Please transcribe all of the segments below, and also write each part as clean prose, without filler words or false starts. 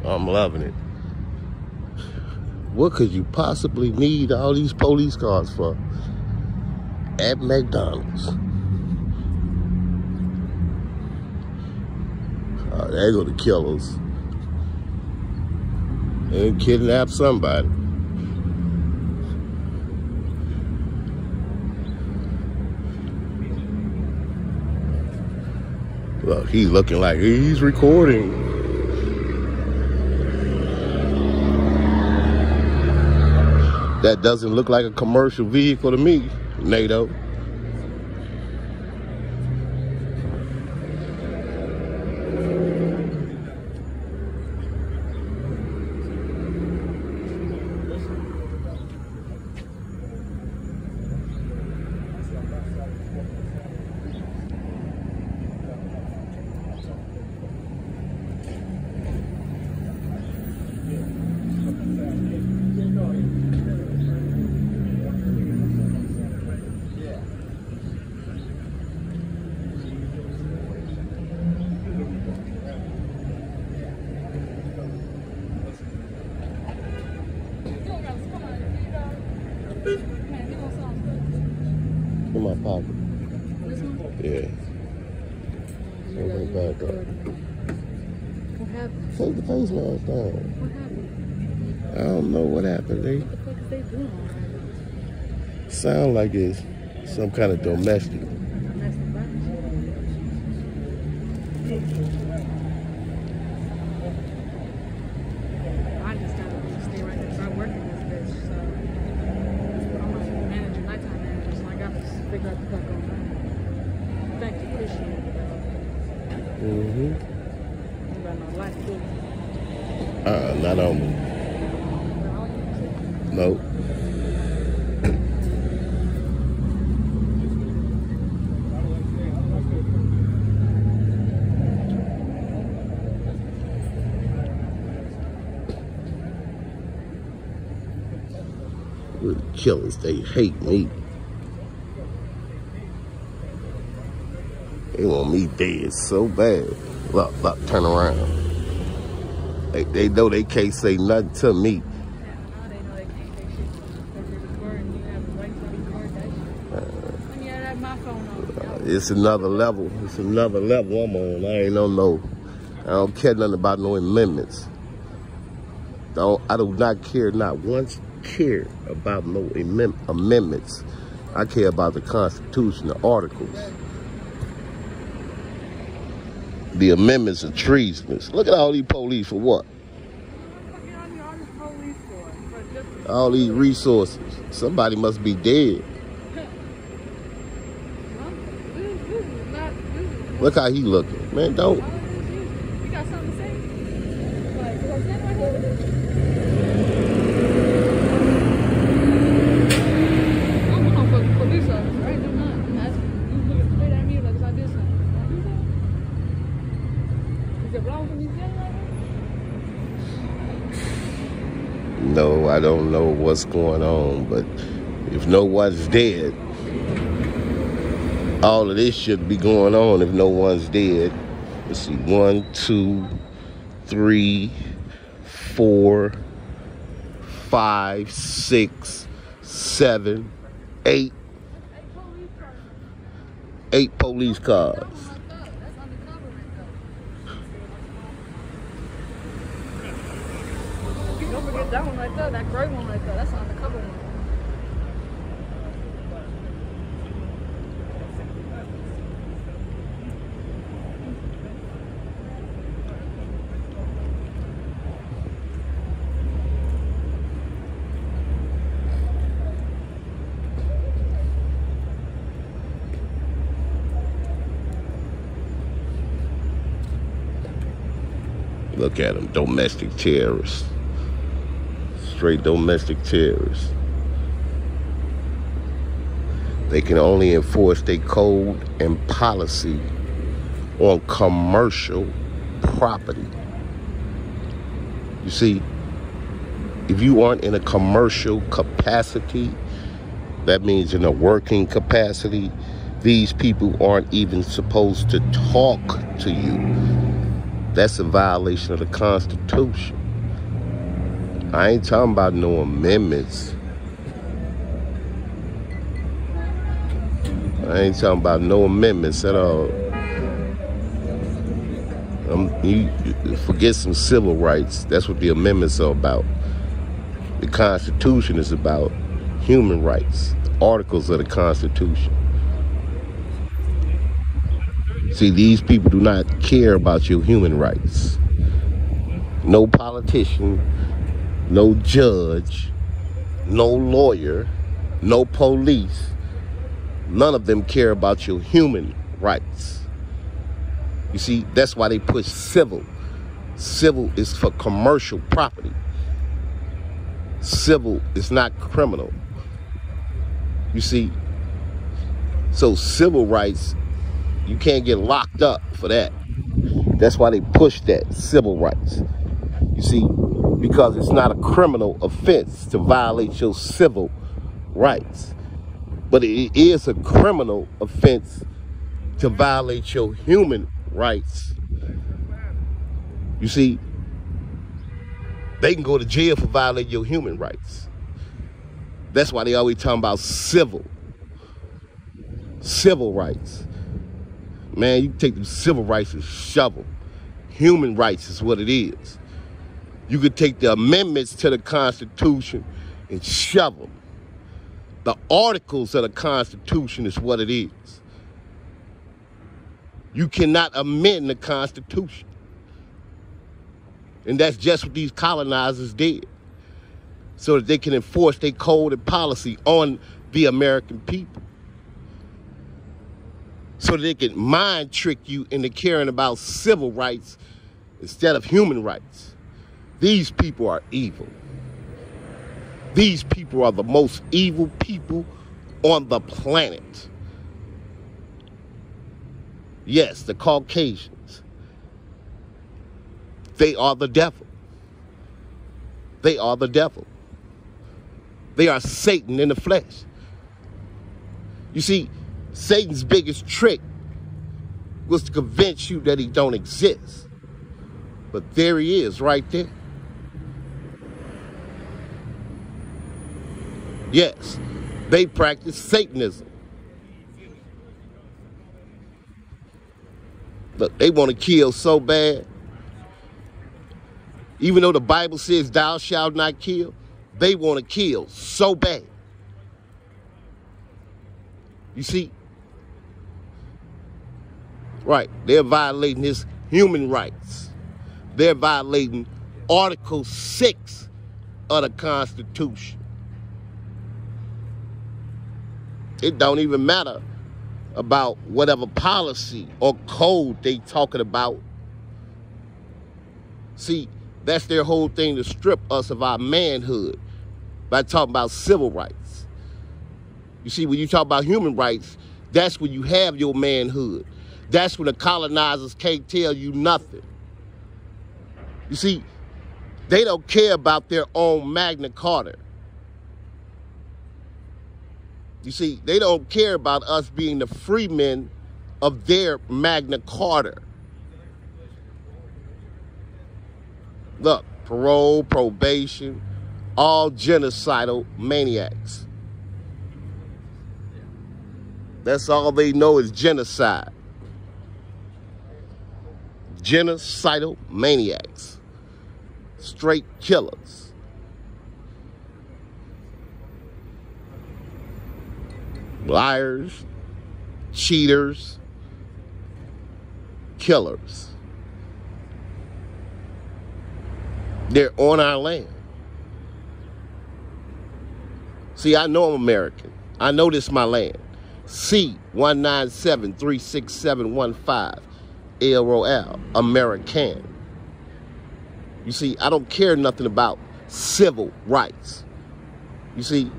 I'm loving it. What could you possibly need all these police cars for at McDonald's? They're gonna kill us and kidnap somebody. Look, he's looking like he's recording. That doesn't look like a commercial vehicle to me, NATO. In my pocket. This one? Yeah. So back up. What happened? Take the face mask down. What happened? I don't know what happened. What the fuck is they doing? Sound like it's some kind of domestic. Domestic violence. I just gotta stay right there. So I work in this bitch, so I'm a manager, nighttime manager, so I gotta figure out the fuck going on. Thank you, appreciate it, though. Mm-hmm. You got no life, do you? Not on me. Nope. We're the killers. They hate me. They want me dead so bad. Look, look, turn around. They know they can't say nothing to me. It's another level. It's another level I'm on. I ain't no. I don't care nothing about no amendments. I do not care, not once care about no amendments. I care about the Constitution, the articles. The amendments are treasonous. Look at all these police for what? All these resources. Somebody must be dead. Look how he looking. Man, don't. You got something to say? I'm a fucking police officer, right? I'm not. You looking straight at me like if I did something. Is it wrong for me to like that? No, I don't know what's going on, but if no one's dead, all of this should be going on if no one's dead. Let's see, 1, 2, 3, 4, 5, 6, 7, 8. 8 police cars. Don't forget that one right there, that gray one right there. That's an undercover one. Look at them, domestic terrorists. Straight domestic terrorists. They can only enforce their code and policy on commercial property. You see, if you aren't in a commercial capacity, that means in a working capacity, these people aren't even supposed to talk to you. That's a violation of the Constitution. I ain't talking about no amendments. I ain't talking about no amendments at all. You forget some civil rights. That's what the amendments are about. The Constitution is about human rights, articles of the Constitution. See, these people do not care about your human rights. No politician, no judge, no lawyer, no police. None of them care about your human rights. You see, that's why they push civil. Civil is for commercial property. Civil is not criminal. You see, so civil rights, you can't get locked up for that. That's why they push that, civil rights. You see, because it's not a criminal offense to violate your civil rights. But it is a criminal offense to violate your human rights. You see, they can go to jail for violating your human rights. That's why they always talking about civil rights. Man, you can take them civil rights and shove them. Human rights is what it is. You could take the amendments to the Constitution and shove them. The articles of the Constitution is what it is. You cannot amend the Constitution. And that's just what these colonizers did, so that they can enforce their code and policy on the American people. So that they can mind trick you into caring about civil rights instead of human rights. These people are evil. These people are the most evil people on the planet. Yes, the Caucasians. They are the devil. They are the devil. They are Satan in the flesh. You see, Satan's biggest trick was to convince you that he don't exist. But there he is right there. Yes, they practice Satanism. Look, they want to kill so bad. Even though the Bible says thou shalt not kill, they want to kill so bad. You see? Right, they're violating his human rights. They're violating Article 6 of the Constitution. It don't even matter about whatever policy or code they talking about. See, that's their whole thing, to strip us of our manhood by talking about civil rights. You see, when you talk about human rights, that's when you have your manhood. That's when the colonizers can't tell you nothing. You see, they don't care about their own Magna Carta. You see, they don't care about us being the freemen of their Magna Carta. Look, parole, probation, all genocidal maniacs. That's all they know is genocide. Genocidal maniacs. Straight killers. Liars, cheaters, killers. They're on our land. See, I know I'm American. I know this is my land. C197-36715, LROL, American. You see, I don't care nothing about civil rights. You see,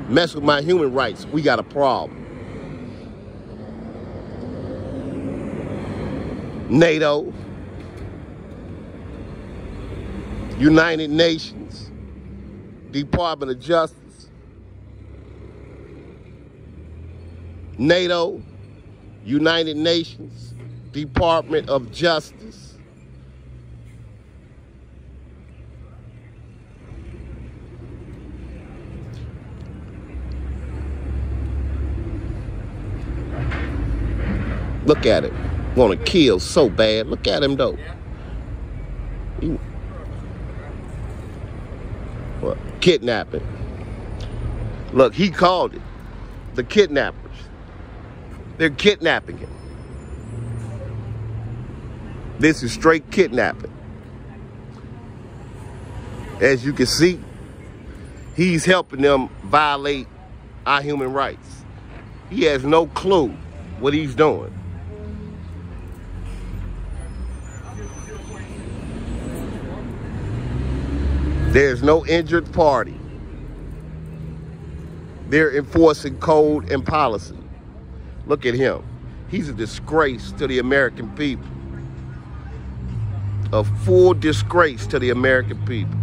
mess with my human rights, we got a problem. NATO, United Nations, Department of Justice, NATO, United Nations, Department of Justice, Look at him. Want to kill so bad. Look at him, though. What? Kidnapping. Look, he called it. The kidnappers. They're kidnapping him. This is straight kidnapping. As you can see, he's helping them violate our human rights. He has no clue what he's doing. There's no injured party. They're enforcing code and policy. Look at him. He's a disgrace to the American people. A full disgrace to the American people.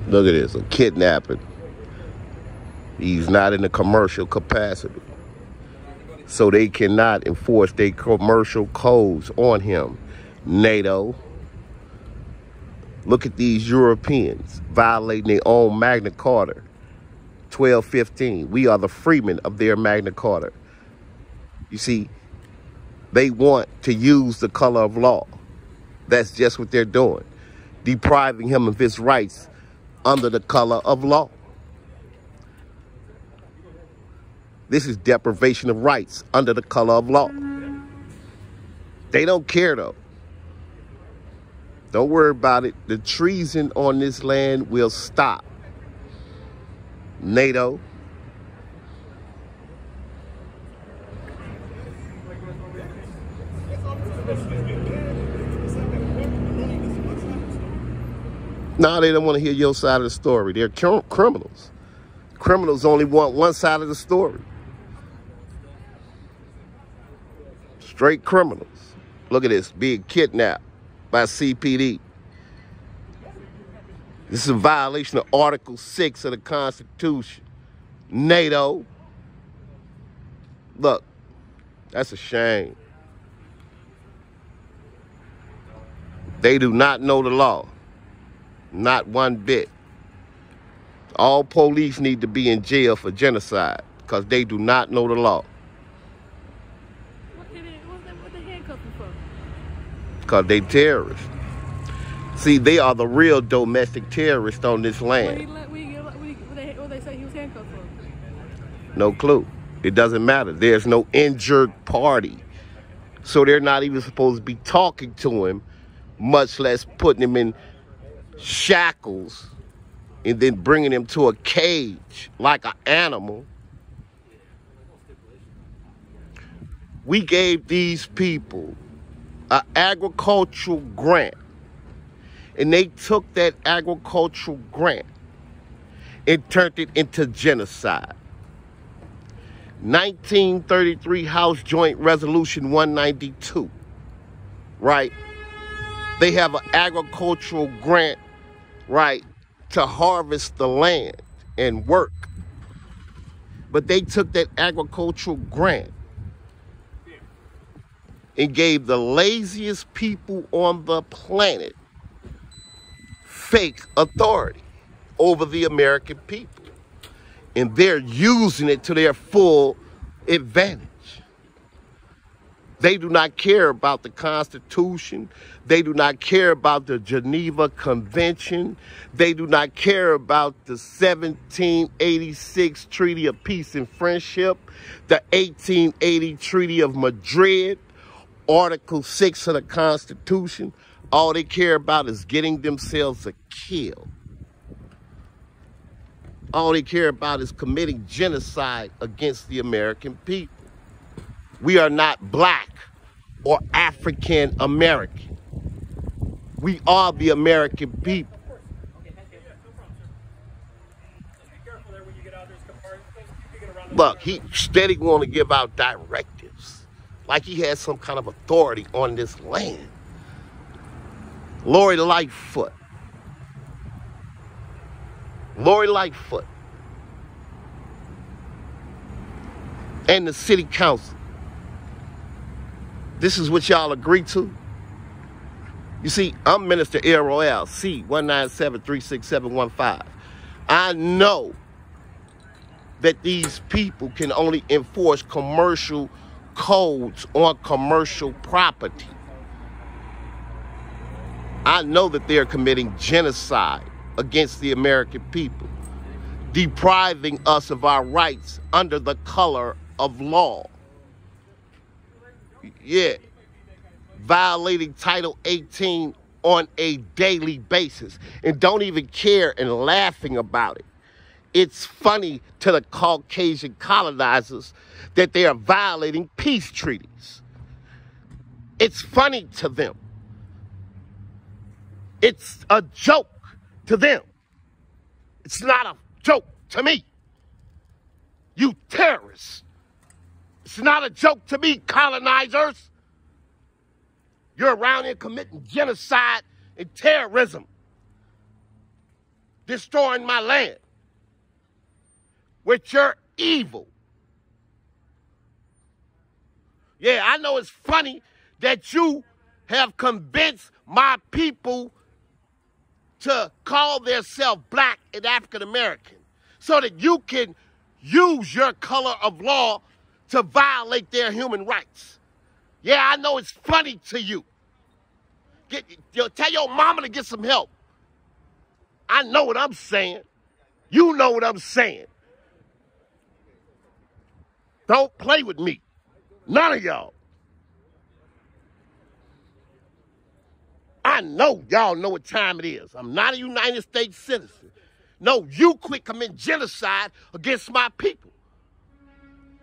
Look at this, a kidnapping. He's not in a commercial capacity. So they cannot enforce their commercial codes on him. NATO. Look at these Europeans violating their own Magna Carta. 1215. We are the freemen of their Magna Carta. You see, they want to use the color of law. That's just what they're doing. Depriving him of his rights under the color of law. This is deprivation of rights under the color of law. They don't care, though. Don't worry about it. The treason on this land will stop. NATO. No, they don't want to hear your side of the story. They're criminals. Criminals only want one side of the story. Straight criminals. Look at this, being kidnapped by CPD. This is a violation of Article 6 of the Constitution. NATO. Look, that's a shame. They do not know the law. Not one bit. All police need to be in jail for genocide because they do not know the law. What they handcuffed them for? Because they terrorists. See, they are the real domestic terrorists on this land. What they say he was handcuffed for? No clue. It doesn't matter. There's no injured party. So they're not even supposed to be talking to him, much less putting him in shackles and then bringing him to a cage like an animal. We gave these people an agricultural grant, and they took that agricultural grant and turned it into genocide. 1933 House Joint Resolution 192, right? They have an agricultural grant, right, to harvest the land and work. But they took that agricultural grant and gave the laziest people on the planet fake authority over the American people. And they're using it to their full advantage. They do not care about the Constitution. They do not care about the Geneva Convention. They do not care about the 1786 Treaty of Peace and Friendship, the 1880 Treaty of Madrid, Article 6 of the Constitution. All they care about is getting themselves a kill. All they care about is committing genocide against the American people. We are not black or African American. We are the American people. Look, he steady want to give out directives. like he has some kind of authority on this land. Lori Lightfoot. Lori Lightfoot. And the city council. This is what y'all agree to? You see, I'm Minister LROL, C197-36715. I know that these people can only enforce commercial codes on commercial property. I know that they're committing genocide against the American people, depriving us of our rights under the color of law. Yeah, violating Title 18 on a daily basis and don't even care and laughing about it. It's funny to the Caucasian colonizers that they are violating peace treaties. It's funny to them. It's a joke to them. It's not a joke to me. You terrorists. It's not a joke to me, colonizers. You're around here committing genocide and terrorism, destroying my land with your evil. Yeah, I know it's funny that you have convinced my people to call themselves black and African American so that you can use your color of law to violate their human rights. Yeah, I know it's funny to you. Tell your mama to get some help. I know what I'm saying. You know what I'm saying. Don't play with me. None of y'all. I know y'all know what time it is. I'm not a United States citizen. No, you quit committing genocide against my people.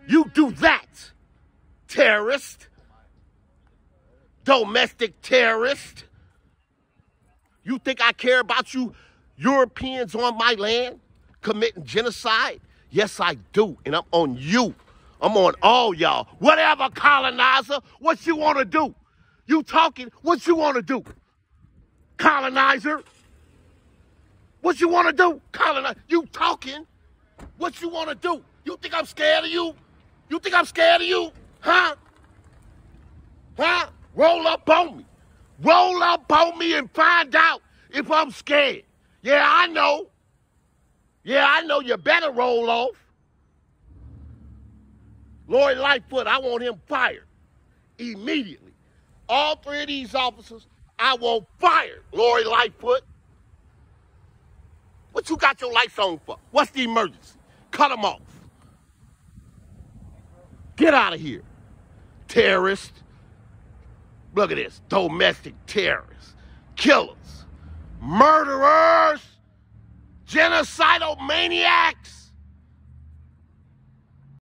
You do that, terrorist. Domestic terrorist. You think I care about you Europeans on my land committing genocide? Yes, I do, and I'm on you. I'm on all y'all. Whatever, colonizer, what you want to do? You talking, what you want to do? Colonizer? What you want to do? Colonizer, you talking, what you want to do? You think I'm scared of you? You think I'm scared of you? Huh? Huh? Roll up on me. Roll up on me and find out if I'm scared. Yeah, I know. Yeah, I know. You better roll off. Lori Lightfoot, I want him fired immediately. All three of these officers, I want fired. Lori Lightfoot. What you got your lights on for? What's the emergency? Cut them off. Get out of here, terrorist. Look at this, domestic terrorists, killers, murderers, genocidal maniacs.